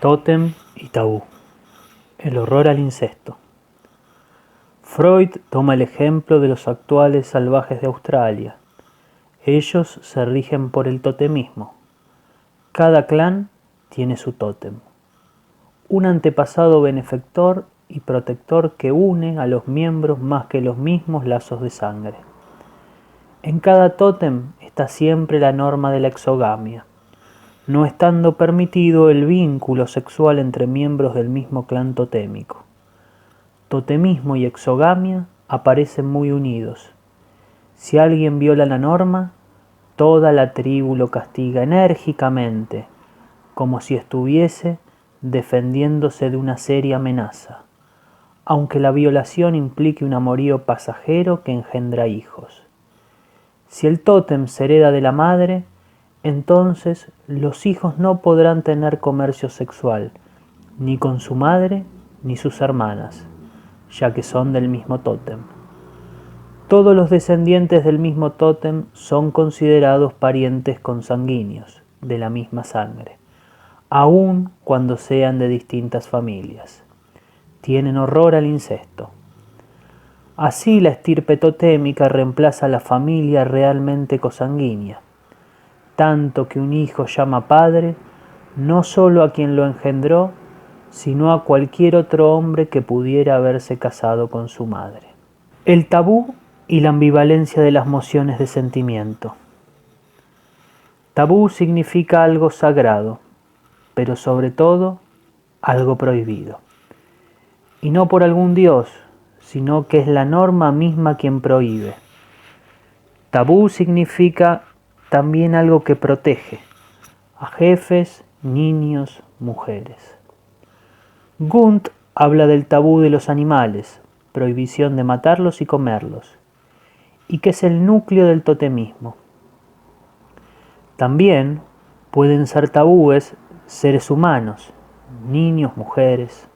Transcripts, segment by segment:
Tótem y tabú. El horror al incesto. Freud toma el ejemplo de los actuales salvajes de Australia. Ellos se rigen por el totemismo. Cada clan tiene su tótem. Un antepasado benefactor y protector que une a los miembros más que los mismos lazos de sangre. En cada tótem está siempre la norma de la exogamia, no estando permitido el vínculo sexual entre miembros del mismo clan totémico. Totemismo y exogamia aparecen muy unidos. Si alguien viola la norma, toda la tribu lo castiga enérgicamente, como si estuviese defendiéndose de una seria amenaza, aunque la violación implique un amorío pasajero que engendra hijos. Si el tótem se hereda de la madre, entonces los hijos no podrán tener comercio sexual, ni con su madre ni sus hermanas, ya que son del mismo tótem. Todos los descendientes del mismo tótem son considerados parientes consanguíneos, de la misma sangre, aun cuando sean de distintas familias. Tienen horror al incesto. Así la estirpe totémica reemplaza a la familia realmente cosanguínea, tanto que un hijo llama padre no solo a quien lo engendró, sino a cualquier otro hombre que pudiera haberse casado con su madre. El tabú y la ambivalencia de las mociones de sentimiento. Tabú significa algo sagrado, pero sobre todo algo prohibido. Y no por algún dios, sino que es la norma misma quien prohíbe. Tabú significa también algo que protege a jefes, niños, mujeres. Gunt habla del tabú de los animales, prohibición de matarlos y comerlos, y que es el núcleo del totemismo. También pueden ser tabúes seres humanos, niños, mujeres,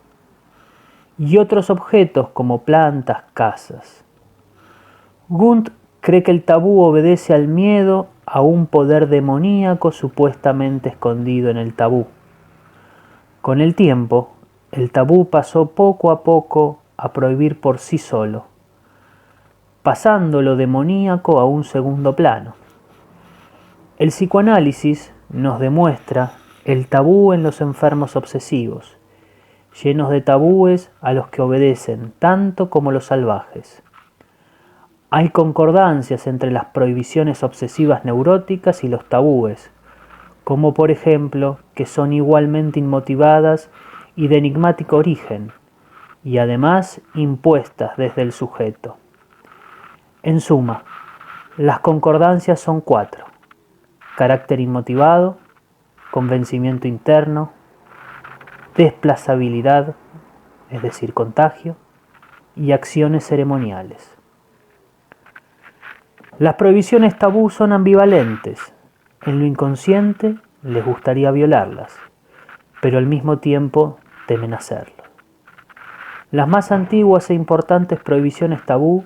y otros objetos como plantas, casas. Gunt cree que el tabú obedece al miedo a un poder demoníaco supuestamente escondido en el tabú. Con el tiempo, el tabú pasó poco a poco a prohibir por sí solo, pasando lo demoníaco a un segundo plano. El psicoanálisis nos demuestra el tabú en los enfermos obsesivos, llenos de tabúes a los que obedecen tanto como los salvajes. Hay concordancias entre las prohibiciones obsesivas neuróticas y los tabúes, como por ejemplo que son igualmente inmotivadas y de enigmático origen, y además impuestas desde el sujeto. En suma, las concordancias son 4: carácter inmotivado, convencimiento interno, desplazabilidad, es decir, contagio, y acciones ceremoniales. Las prohibiciones tabú son ambivalentes. En lo inconsciente les gustaría violarlas, pero al mismo tiempo temen hacerlo. Las más antiguas e importantes prohibiciones tabú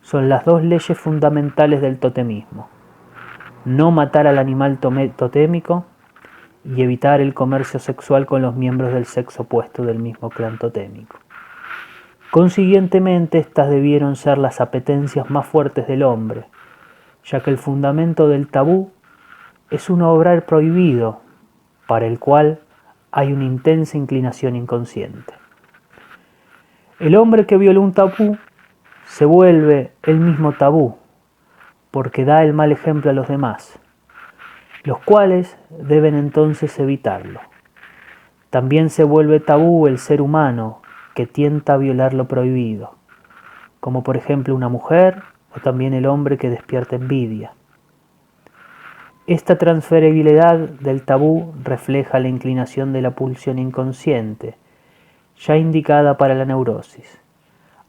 son las 2 leyes fundamentales del totemismo: no matar al animal totémico y evitar el comercio sexual con los miembros del sexo opuesto del mismo clan totémico. Consiguientemente, estas debieron ser las apetencias más fuertes del hombre, ya que el fundamento del tabú es un obrar prohibido, para el cual hay una intensa inclinación inconsciente. El hombre que viola un tabú se vuelve él mismo tabú, porque da el mal ejemplo a los demás, los cuales deben entonces evitarlo. También se vuelve tabú el ser humano que tienta a violar lo prohibido, como por ejemplo una mujer o también el hombre que despierta envidia. Esta transferibilidad del tabú refleja la inclinación de la pulsión inconsciente, ya indicada para la neurosis,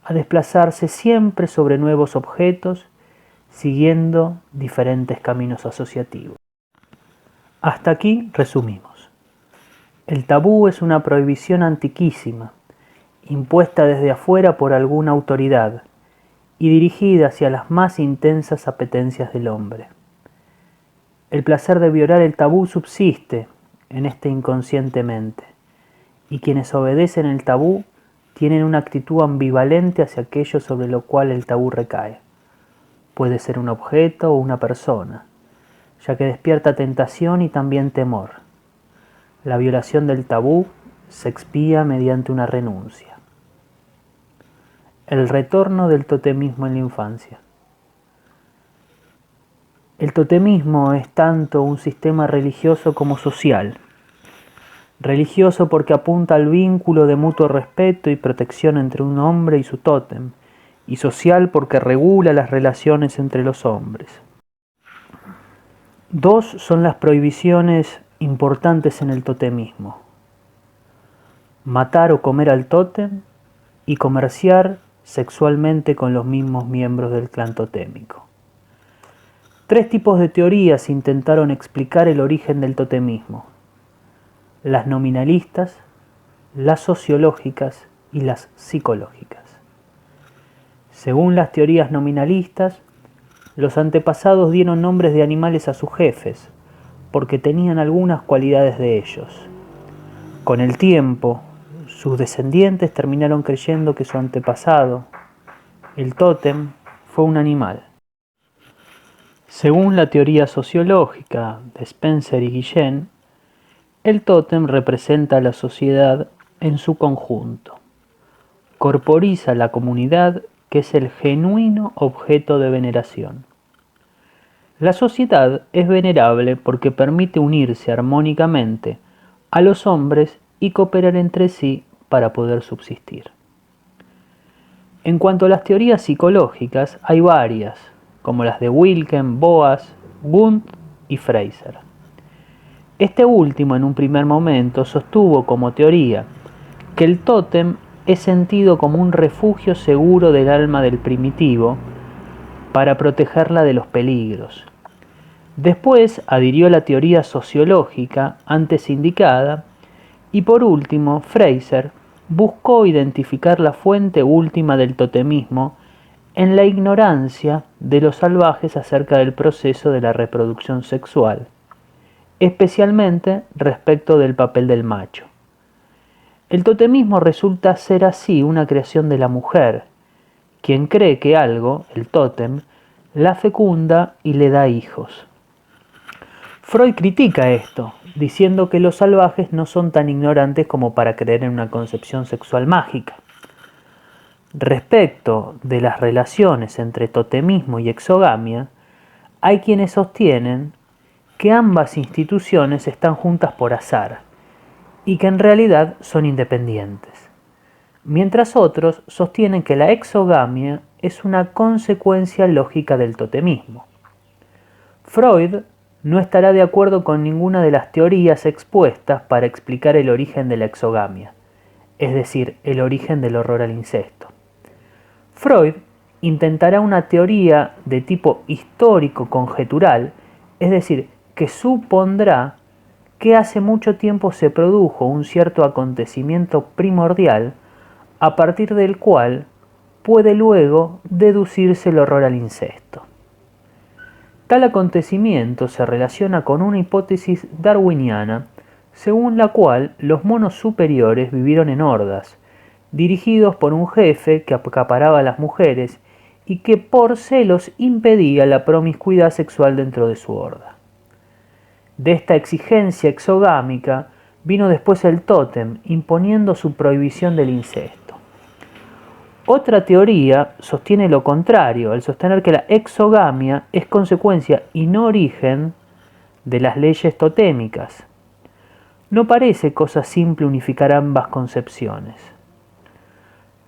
a desplazarse siempre sobre nuevos objetos, siguiendo diferentes caminos asociativos. Hasta aquí resumimos. El tabú es una prohibición antiquísima, impuesta desde afuera por alguna autoridad y dirigida hacia las más intensas apetencias del hombre. El placer de violar el tabú subsiste en este inconscientemente, y quienes obedecen el tabú tienen una actitud ambivalente hacia aquello sobre lo cual el tabú recae. Puede ser un objeto o una persona, ya que despierta tentación y también temor. La violación del tabú se expía mediante una renuncia. El retorno del totemismo en la infancia. El totemismo es tanto un sistema religioso como social. Religioso porque apunta al vínculo de mutuo respeto y protección entre un hombre y su tótem, y social porque regula las relaciones entre los hombres. Dos son las prohibiciones importantes en el totemismo: matar o comer al tótem y comerciar sexualmente con los mismos miembros del clan totémico. Tres tipos de teorías intentaron explicar el origen del totemismo: las nominalistas, las sociológicas y las psicológicas. Según las teorías nominalistas, los antepasados dieron nombres de animales a sus jefes, porque tenían algunas cualidades de ellos. Con el tiempo, sus descendientes terminaron creyendo que su antepasado, el tótem, fue un animal. Según la teoría sociológica de Spencer y Guillen, el tótem representa a la sociedad en su conjunto. Corporiza la comunidad, que es el genuino objeto de veneración. La sociedad es venerable porque permite unirse armónicamente a los hombres y cooperar entre sí para poder subsistir. En cuanto a las teorías psicológicas, hay varias, como las de Wilken, Boas, Wundt y Fraser. Este último, en un primer momento, sostuvo como teoría que el tótem es sentido como un refugio seguro del alma del primitivo para protegerla de los peligros. Después adhirió la teoría sociológica antes indicada y por último Fraser buscó identificar la fuente última del totemismo en la ignorancia de los salvajes acerca del proceso de la reproducción sexual, especialmente respecto del papel del macho. El totemismo resulta ser así una creación de la mujer, quien cree que algo, el tótem, la fecunda y le da hijos. Freud critica esto, diciendo que los salvajes no son tan ignorantes como para creer en una concepción sexual mágica. Respecto de las relaciones entre totemismo y exogamia, hay quienes sostienen que ambas instituciones están juntas por azar y que en realidad son independientes, mientras otros sostienen que la exogamia es una consecuencia lógica del totemismo. Freud no estará de acuerdo con ninguna de las teorías expuestas para explicar el origen de la exogamia, es decir, el origen del horror al incesto. Freud intentará una teoría de tipo histórico-conjetural, es decir, que supondrá que hace mucho tiempo se produjo un cierto acontecimiento primordial a partir del cual puede luego deducirse el horror al incesto. Tal acontecimiento se relaciona con una hipótesis darwiniana según la cual los monos superiores vivieron en hordas, dirigidos por un jefe que acaparaba a las mujeres y que por celos impedía la promiscuidad sexual dentro de su horda. De esta exigencia exogámica vino después el tótem, imponiendo su prohibición del incesto. Otra teoría sostiene lo contrario, al sostener que la exogamia es consecuencia y no origen de las leyes totémicas. No parece cosa simple unificar ambas concepciones.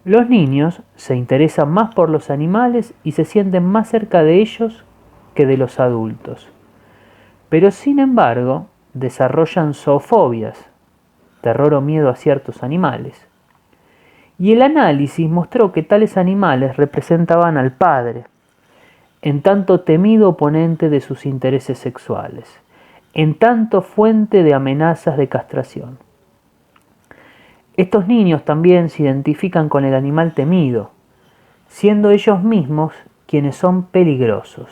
Los niños se interesan más por los animales y se sienten más cerca de ellos que de los adultos. Pero sin embargo, desarrollan zoofobias, terror o miedo a ciertos animales. Y el análisis mostró que tales animales representaban al padre, en tanto temido oponente de sus intereses sexuales, en tanto fuente de amenazas de castración. Estos niños también se identifican con el animal temido, siendo ellos mismos quienes son peligrosos.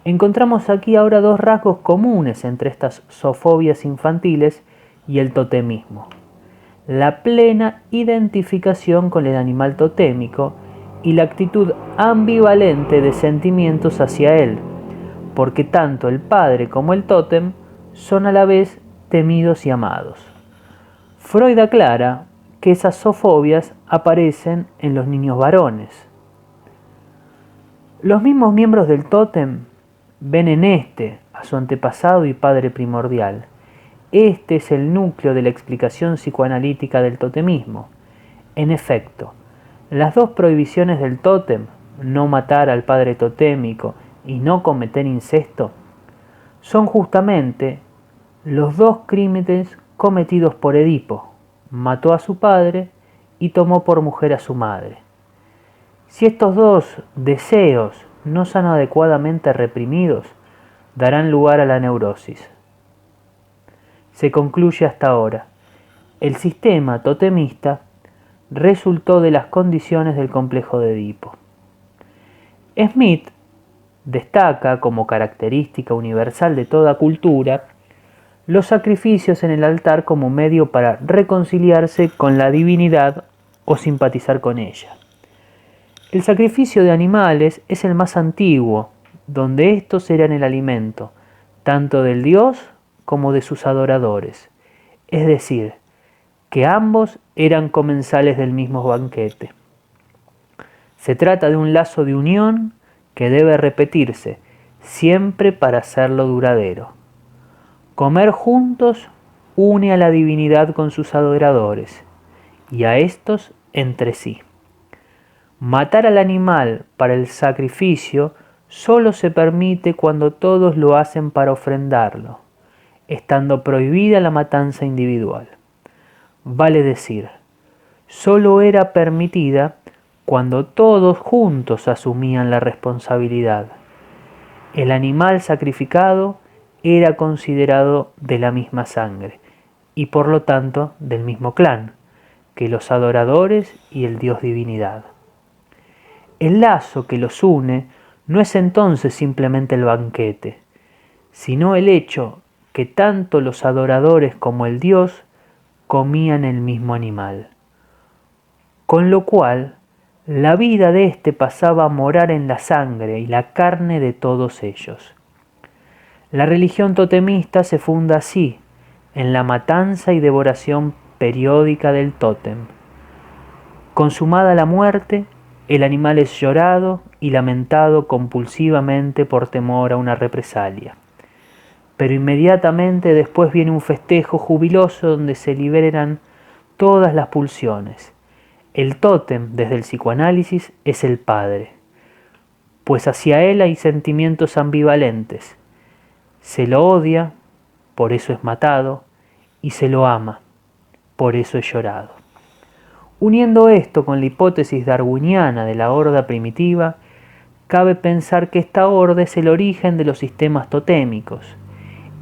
Encontramos aquí ahora dos rasgos comunes entre estas zoofobias infantiles y el totemismo. la plena identificación con el animal totémico y la actitud ambivalente de sentimientos hacia él, porque tanto el padre como el tótem son a la vez temidos y amados. Freud aclara que esas zoofobias aparecen en los niños varones. Los mismos miembros del tótem ven en a su antepasado y padre primordial. Este es el núcleo de la explicación psicoanalítica del totemismo. En efecto, las dos prohibiciones del tótem, no matar al padre totémico y no cometer incesto, son justamente los dos crímenes cometidos por Edipo. Mató a su padre y tomó por mujer a su madre. Si estos dos deseos no son adecuadamente reprimidos, darán lugar a la neurosis. Se concluye hasta ahora. El sistema totemista resultó de las condiciones del complejo de Edipo. Smith destaca como característica universal de toda cultura los sacrificios en el altar como medio para reconciliarse con la divinidad o simpatizar con ella. El sacrificio de animales es el más antiguo, donde estos eran el alimento, tanto del dios como de sus adoradores, es decir, que ambos eran comensales del mismo banquete. Se trata de un lazo de unión que debe repetirse, siempre para hacerlo duradero. Comer juntos une a la divinidad con sus adoradores, y a estos entre sí. Matar al animal para el sacrificio solo se permite cuando todos lo hacen para ofrendarlo, estando prohibida la matanza individual. Vale decir, solo era permitida cuando todos juntos asumían la responsabilidad. El animal sacrificado era considerado de la misma sangre y por lo tanto del mismo clan que los adoradores y el dios divinidad. El lazo que los une no es entonces simplemente el banquete, sino el hecho que tanto los adoradores como el dios comían el mismo animal, con lo cual la vida de éste pasaba a morar en la sangre y la carne de todos ellos. La religión totemista se funda así, en la matanza y devoración periódica del tótem. Consumada la muerte, el animal es llorado y lamentado compulsivamente por temor a una represalia. Pero inmediatamente después viene un festejo jubiloso donde se liberan todas las pulsiones. El tótem, desde el psicoanálisis, es el padre, pues hacia él hay sentimientos ambivalentes. Se lo odia, por eso es matado, y se lo ama, por eso es llorado. Uniendo esto con la hipótesis darwiniana de la horda primitiva, cabe pensar que esta horda es el origen de los sistemas totémicos.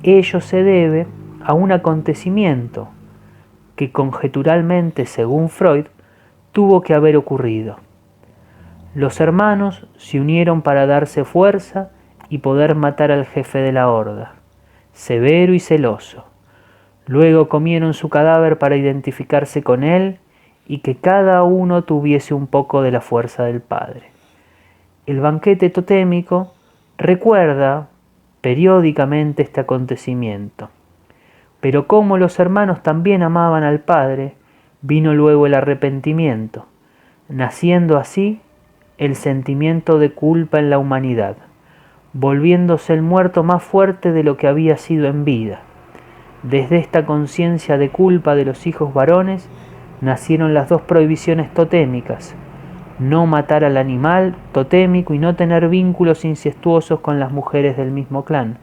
Ello se debe a un acontecimiento que conjeturalmente, según Freud, tuvo que haber ocurrido. Los hermanos se unieron para darse fuerza y poder matar al jefe de la horda, severo y celoso. Luego comieron su cadáver para identificarse con él y que cada uno tuviese un poco de la fuerza del padre. El banquete totémico recuerda periódicamente este acontecimiento. Pero como los hermanos también amaban al padre, vino luego el arrepentimiento, naciendo así el sentimiento de culpa en la humanidad, volviéndose el muerto más fuerte de lo que había sido en vida. Desde esta conciencia de culpa de los hijos varones nacieron las dos prohibiciones totémicas: no matar al animal totémico y no tener vínculos incestuosos con las mujeres del mismo clan,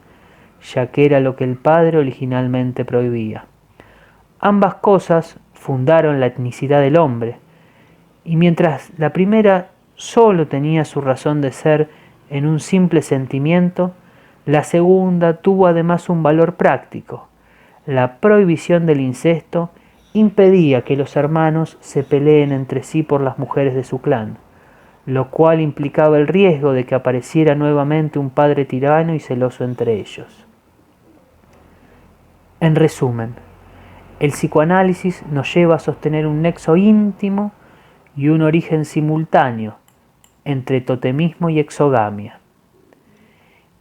ya que era lo que el padre originalmente prohibía. Ambas cosas fundaron la etnicidad del hombre, y mientras la primera solo tenía su razón de ser en un simple sentimiento, la segunda tuvo además un valor práctico. La prohibición del incesto impedía que los hermanos se peleen entre sí por las mujeres de su clan, lo cual implicaba el riesgo de que apareciera nuevamente un padre tirano y celoso entre ellos. En resumen, El psicoanálisis nos lleva a sostener un nexo íntimo y un origen simultáneo entre totemismo y exogamia.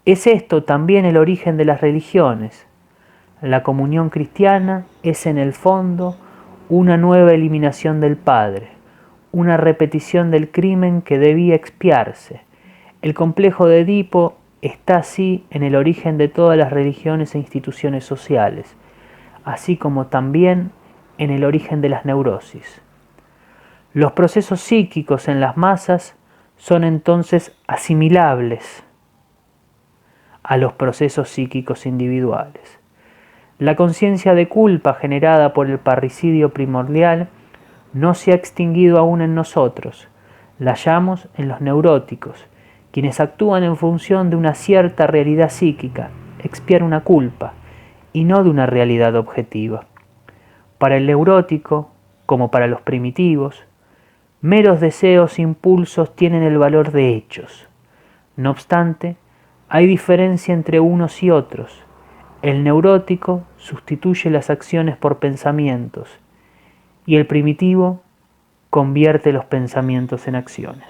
Es esto también el origen de las religiones. La comunión cristiana es en el fondo una nueva eliminación del Padre, una repetición del crimen que debía expiarse. El complejo de Edipo está así en el origen de todas las religiones e instituciones sociales, así como también en el origen de las neurosis. Los procesos psíquicos en las masas son entonces asimilables a los procesos psíquicos individuales. La conciencia de culpa generada por el parricidio primordial no se ha extinguido aún en nosotros. La hallamos en los neuróticos, quienes actúan en función de una cierta realidad psíquica, expiar una culpa, y no de una realidad objetiva. Para el neurótico, como para los primitivos, meros deseos e impulsos tienen el valor de hechos. No obstante, hay diferencia entre unos y otros. El neurótico sustituye las acciones por pensamientos y el primitivo convierte los pensamientos en acciones.